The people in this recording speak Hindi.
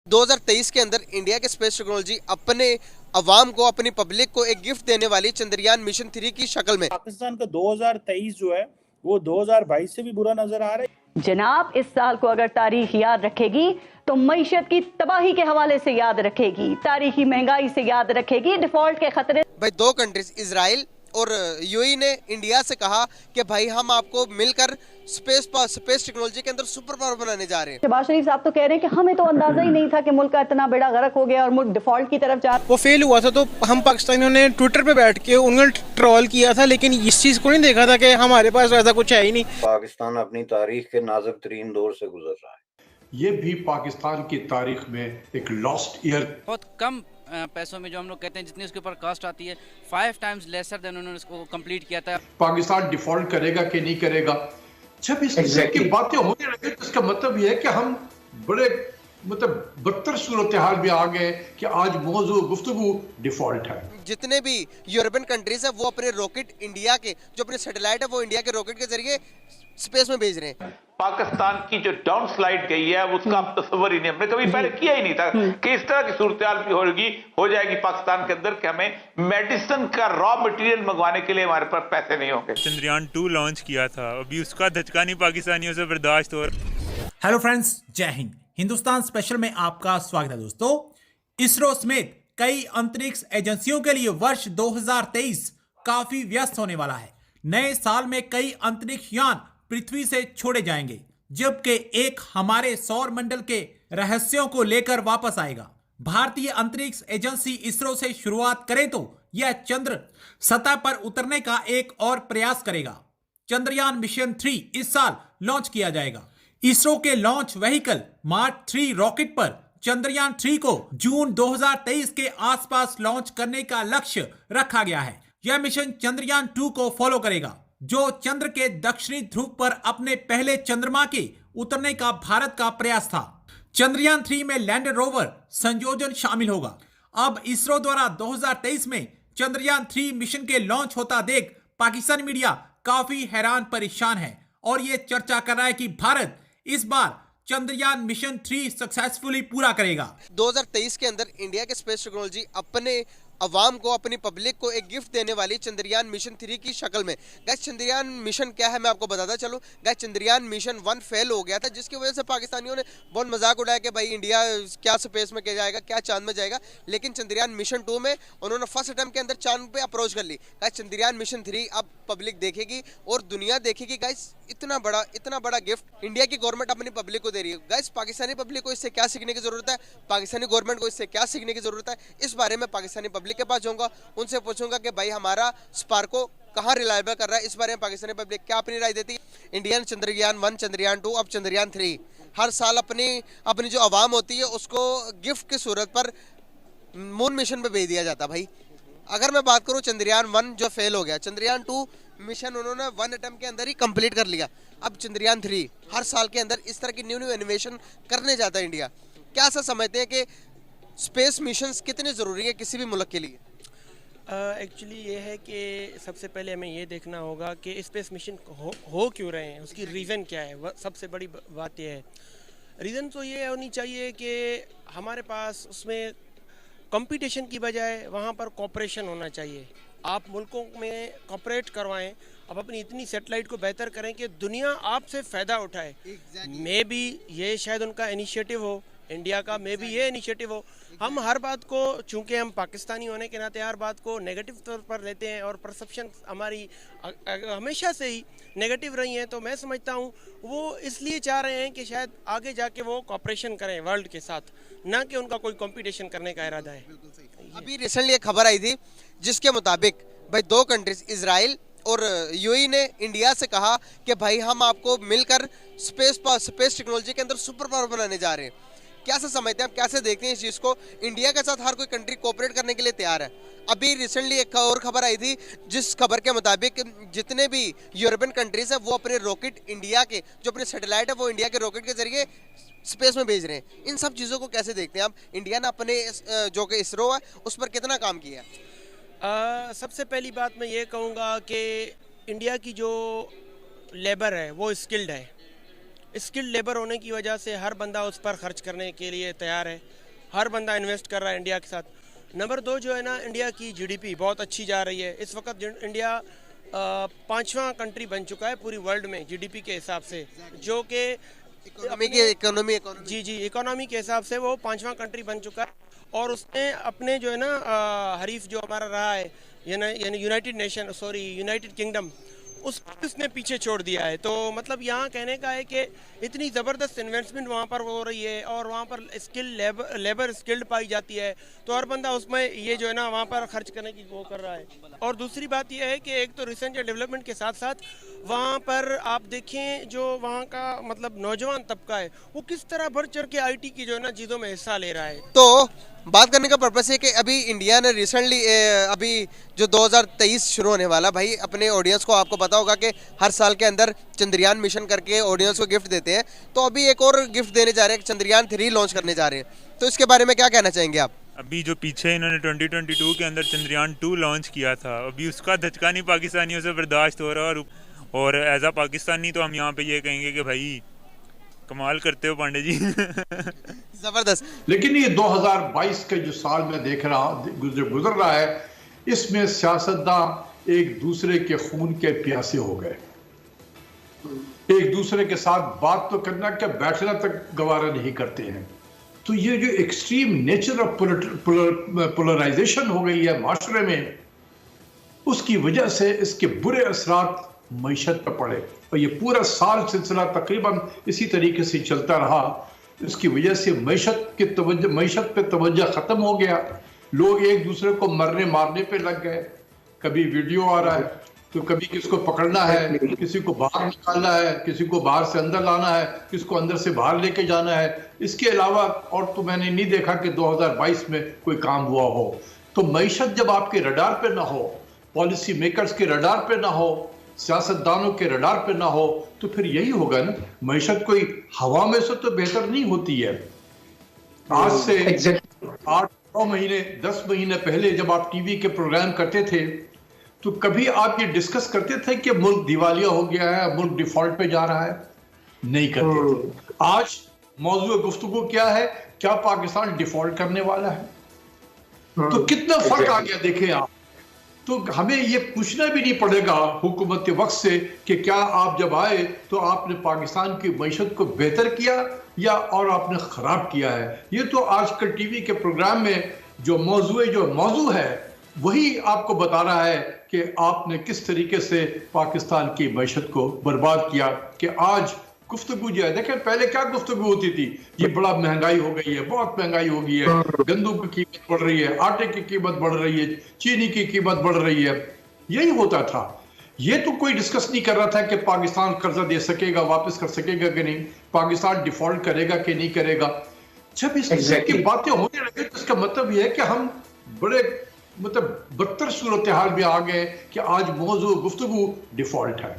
2023 के अंदर इंडिया के स्पेस टेक्नोलॉजी अपने अवाम को, अपनी पब्लिक को एक गिफ्ट देने वाली चंद्रयान मिशन 3 की शक्ल में। पाकिस्तान का 2023 जो है वो 2022 से भी बुरा नजर आ रहा है। जनाब, इस साल को अगर तारीख याद रखेगी तो मईशत की तबाही के हवाले से याद रखेगी, तारीखी महंगाई से याद रखेगी, डिफॉल्ट के खतरे। भाई दो कंट्रीज इजराइल और यूएई ने इंडिया से कहा कि भाई हम आपको मिलकर स्पेस टेक्नोलॉजी के अंदर सुपर पावर बनाने जा रहे हैं। शहबाज शरीफ साहब तो कह रहे हैं कि हमें तो अंदाजा ही नहीं था कि मुल्क का इतना बेड़ा गर्क हो गया और मुल्क डिफॉल्ट की तरफ जा रहा है। वो फेल हुआ था तो हम पाकिस्तानियों ने ट्विटर पे बैठ के उन्होंने ट्रोल किया था, लेकिन इस चीज़ को नहीं देखा था कि हमारे पास ऐसा कुछ है ही नहीं। पाकिस्तान अपनी तारीख के नाजुक तरीन दौर से गुजर रहा है। ये भी पाकिस्तान की तारीख में एक लॉस्ट ईयर। बहुत कम पैसों में जो हम लोग कहते हैं जितनी उसके ऊपर कॉस्ट आती है 5 टाइम्स लेसर देन उन्होंने उसको कंप्लीट किया था। पाकिस्तान डिफॉल्ट करेगा कि नहीं करेगा, जब इस किस्म की बातें होने लगी तो इसका मतलब ये है कि हम बड़े बदतर सूरत हाल में आ गए कि आज मौजूद गुफ्तगू डिफॉल्ट है। जितने भी यूरोपियन कंट्रीज है वो अपने रॉकेट इंडिया के, जो अपने सैटेलाइट है वो इंडिया के रॉकेट के जरिए स्पेस में भेज रहे हैं। पाकिस्तान की जो डाउन स्लाइड गई है उसका हम तस्वर ही नहीं, हमने कभी पहले किया ही नहीं था कि इस तरह की सूरत हाल भी हो जाएगी पाकिस्तान के अंदर कि हमें मेडिसिन का रॉ मटेरियल मंगवाने के लिए हमारे पास पैसे नहीं होंगे। चंद्रयान 2 लॉन्च किया था, अभी उसका धचका नहीं पाकिस्तानियों से बर्दाश्त हो रहा। हेलो फ्रेंड्स, जय हिंद। हिंदुस्तान स्पेशल में आपका स्वागत है दोस्तों। इसरो समेत कई अंतरिक्ष एजेंसियों के लिए वर्ष 2023 काफी व्यस्त होने वाला है। नए साल में कई अंतरिक्ष यान पृथ्वी से छोड़े जाएंगे, जबकि एक हमारे सौर मंडल के रहस्यों को लेकर वापस आएगा। भारतीय अंतरिक्ष एजेंसी इसरो से शुरुआत करे तो यह चंद्र सतह पर उतरने का एक और प्रयास करेगा। चंद्रयान मिशन 3 इस साल लॉन्च किया जाएगा। इसरो के लॉन्च व्हीकल मार्क 3 रॉकेट पर चंद्रयान 3 को जून 2023 के आसपास लॉन्च करने का लक्ष्य रखा गया है। यह मिशन चंद्रयान 2 को फॉलो करेगा, जो चंद्र के दक्षिणी ध्रुव पर अपने पहले चंद्रमा के उतरने का भारत का प्रयास था। चंद्रयान 3 में लैंडर रोवर संयोजन शामिल होगा। अब इसरो द्वारा 2023 में चंद्रयान 3 मिशन के लॉन्च होता देख पाकिस्तानी मीडिया काफी हैरान परेशान है और ये चर्चा कर रहा है कि भारत इस बार चंद्रयान मिशन 3 सक्सेसफुली पूरा करेगा। 2023 के अंदर इंडिया के स्पेस टेक्नोलॉजी अपने अवाम को, अपनी पब्लिक को एक गिफ्ट देने वाली चंद्रयान मिशन 3 की शक्ल में। गाइस चंद्रयान मिशन क्या है मैं आपको बताता चलूं। गाइस चंद्रयान मिशन 1 फेल हो गया था, जिसकी वजह से पाकिस्तानियों ने बहुत मजाक उड़ाया कि भाई इंडिया क्या स्पेस में क्या जाएगा, क्या चांद में जाएगा। लेकिन चंद्रयान मिशन 2 में उन्होंने फर्स्ट अटेम्प्ट के अंदर चांद पे अप्रोच कर ली। गाइस चंद्रयान मिशन 3 अब पब्लिक देखेगी और दुनिया देखेगी। गाइस इतना बड़ा गिफ्ट इंडिया की गवर्नमेंट अपनी पब्लिक को दे रही है। गाइस पाकिस्तानी पब्लिक को इससे क्या सीखने की जरूरत है, पाकिस्तानी गवर्नमेंट को इससे क्या सीखने की जरूरत है, इस बारे में पाकिस्तानी पब्लिक के पास जाऊंगा, उनसे पूछूंगा कि भाई हमारा स्पार्को कहां रिलायबल कर रहा है। इस बारे में पाकिस्तानी पब्लिक क्या अपनी राय देती है। इंडियन चंद्रयान 1, चंद्रयान 2, अब चंद्रयान 3 हर साल अपनी जो आवाम होती है उसको गिफ्ट की सूरत पर मून मिशन पे भेज दिया जाता। भाई अगर मैं बात करूं चंद्रयान 1 जो फेल हो गया, चंद्रयान 2 मिशन उन्होंने 1 अटेम्प्ट के अंदर ही कंप्लीट कर लिया। अब चंद्रयान 3 हर साल के अंदर इस तरह की न्यू इनोवेशन करने जाता है इंडिया। क्या ऐसा समझते हैं कि स्पेस मिशंस कितने ज़रूरी है किसी भी मुल्क के लिए? एक्चुअली ये है कि सबसे पहले हमें ये देखना होगा कि स्पेस मिशन हो क्यों रहे हैं, उसकी रीज़न क्या है। सबसे बड़ी बात यह है, रीज़न तो ये होनी चाहिए कि हमारे पास उसमें कंपटीशन की बजाय वहाँ पर कोऑपरेशन होना चाहिए। आप मुल्कों में कोऑपरेट करवाएं, आप अपनी इतनी सैटेलाइट को बेहतर करें कि दुनिया आपसे फ़ायदा उठाए। मे बी ये शायद उनका इनिशिएटिव हो, इंडिया का मे बी ये इनिशिएटिव हो। हम हर बात को, चूंकि हम पाकिस्तानी होने के नाते हर बात को नेगेटिव तौर पर लेते हैं और परसेप्शन हमारी हमेशा से ही नेगेटिव रही है, तो मैं समझता हूँ वो इसलिए चाह रहे हैं कि शायद आगे जाके वो कोऑपरेशन करें वर्ल्ड के साथ, ना कि उनका कोई कंपटीशन करने का इरादा है। अभी रिसेंटली एक खबर आई थी जिसके मुताबिक भाई दो कंट्रीज इजराइल और यूएई ने इंडिया से कहा कि भाई हम आपको मिलकर स्पेस टेक्नोलॉजी के अंदर सुपर पावर बनाने जा रहे हैं। कैसे समझते हैं आप, कैसे देखते हैं इस चीज़ को? इंडिया के साथ हर कोई कंट्री कोऑपरेट करने के लिए तैयार है। अभी रिसेंटली एक और खबर आई थी जिस खबर के मुताबिक जितने भी यूरोपियन कंट्रीज है वो अपने रॉकेट इंडिया के, जो अपने सैटेलाइट है वो इंडिया के रॉकेट के जरिए स्पेस में भेज रहे हैं। इन सब चीज़ों को कैसे देखते हैं आप? इंडिया ने अपने जो कि इसरो है उस पर कितना काम किया? सबसे पहली बात मैं ये कहूँगा कि इंडिया की जो लेबर है वो स्किल्ड है स्किल्ड लेबर होने की वजह से हर बंदा उस पर खर्च करने के लिए तैयार है, हर बंदा इन्वेस्ट कर रहा है इंडिया के साथ। नंबर 2 जो है ना, इंडिया की जीडीपी बहुत अच्छी जा रही है। इस वक्त इंडिया 5वां कंट्री बन चुका है पूरी वर्ल्ड में जीडीपी के हिसाब से, जो कि इकोनॉमी के हिसाब से वो 5वां कंट्री बन चुका है। और उसने अपने जो है ना हरीफ जो हमारा रहा है यानी यूनाइटेड किंगडम, उसने पीछे छोड़ दिया है। तो मतलब यहाँ कहने का है कि इतनी ज़बरदस्त इन्वेस्टमेंट वहाँ पर हो रही है और वहाँ पर लेबर स्किल्ड पाई जाती है, तो हर बंदा उसमें ये जो है ना वहाँ पर खर्च करने की वो कर रहा है। और दूसरी बात यह है कि एक तो रिसर्च एंड डेवलपमेंट के साथ साथ वहाँ पर आप देखें जो वहाँ का मतलब नौजवान तबका है वो किस तरह बढ़ चढ़ के IT की जो है ना चीज़ों में हिस्सा ले रहा है। तो बात करने का पर्पस है कि अभी इंडिया ने रिसेंटली अभी जो 2023 शुरू होने वाला, भाई अपने ऑडियंस को आपको पता होगा कि हर साल के अंदर चंद्रयान मिशन करके ऑडियंस को गिफ्ट देते हैं, तो अभी एक और गिफ्ट देने जा रहे हैं, चंद्रयान 3 लॉन्च करने जा रहे हैं, तो इसके बारे में क्या कहना चाहेंगे आप? अभी जो पीछे इन्होंने 2022 के अंदर चंद्रयान 2 लॉन्च किया था, अभी उसका धचका नहीं पाकिस्तानियों से बर्दाश्त हो रहा, और एज आ पाकिस्तानी तो हम यहाँ पे ये कहेंगे कि भाई कमाल करते हो पांडे जी। जबरदस्त। लेकिन ये 2022 का जो साल में देख रहा गुजर रहा है, इसमें सियासतदान एक दूसरे के खून के प्यासे हो गए, एक दूसरे के साथ बात तो करना क्या बैठना तक गवारा नहीं करते हैं। तो ये जो एक्सट्रीम नेचर ऑफ पोलराइजेशन हो गई है माशरे में, उसकी वजह से इसके बुरे असरात मईशत पर पड़े, और ये पूरा साल सिलसिला तकरीबन इसी तरीके से चलता रहा। इसकी वजह से मईशत पे तवज्जो ख़त्म हो गया, लोग एक दूसरे को मरने मारने पे लग गए। कभी वीडियो आ रहा है तो कभी किसको पकड़ना है, किसी को बाहर निकालना है, किसी को बाहर से अंदर लाना है, किसको अंदर से बाहर लेके जाना है। इसके अलावा और तो मैंने नहीं देखा कि 2022 में कोई काम हुआ हो। तो मईशत जब आपके रडार पे ना हो, पॉलिसी मेकर्स के रडार पे ना हो, सियासतदानों के रडार पे ना हो, तो फिर यही होगा ना, मईशत कोई हवा में से तो बेहतर नहीं होती है। आज से 8-9 महीने 10 महीने पहले जब आप टीवी के प्रोग्राम करते थे तो कभी आप ये डिस्कस करते थे कि मुल्क दिवालिया हो गया है, मुल्क डिफॉल्ट पे जा रहा है? नहीं करते थे। आज मौजूद गुफ्तगू क्या है, क्या पाकिस्तान डिफॉल्ट करने वाला है? तो कितना फर्क आ गया देखें आप। तो हमें ये पूछना भी नहीं पड़ेगा हुकूमत के वक्त से कि क्या आप जब आए तो आपने पाकिस्तान की मईशत को बेहतर किया या और आपने ख़राब किया है। ये तो आजकल टीवी के प्रोग्राम में जो मौजू है वही आपको बता रहा है कि आपने किस तरीके से पाकिस्तान की मईशत को बर्बाद किया। कि आज गुफ्तगू जो है, देखें पहले क्या गुफ्तगू होती थी, ये बड़ा महंगाई हो गई है, बहुत महंगाई हो गई है, गंदम की कीमत बढ़ रही है, आटे की कीमत बढ़ रही है, चीनी की कीमत बढ़ रही है, यही होता था। ये तो कोई डिस्कस नहीं कर रहा था कि पाकिस्तान कर्जा दे सकेगा, वापस कर सकेगा कि नहीं, पाकिस्तान डिफॉल्ट करेगा कि नहीं करेगा। जब इस किस्म की बातें होने लगे तो इसका मतलब यह है कि हम बड़े बदतर सूरत हाल में आ गए कि आज मौजूद गुफ्तगू डिफॉल्ट है।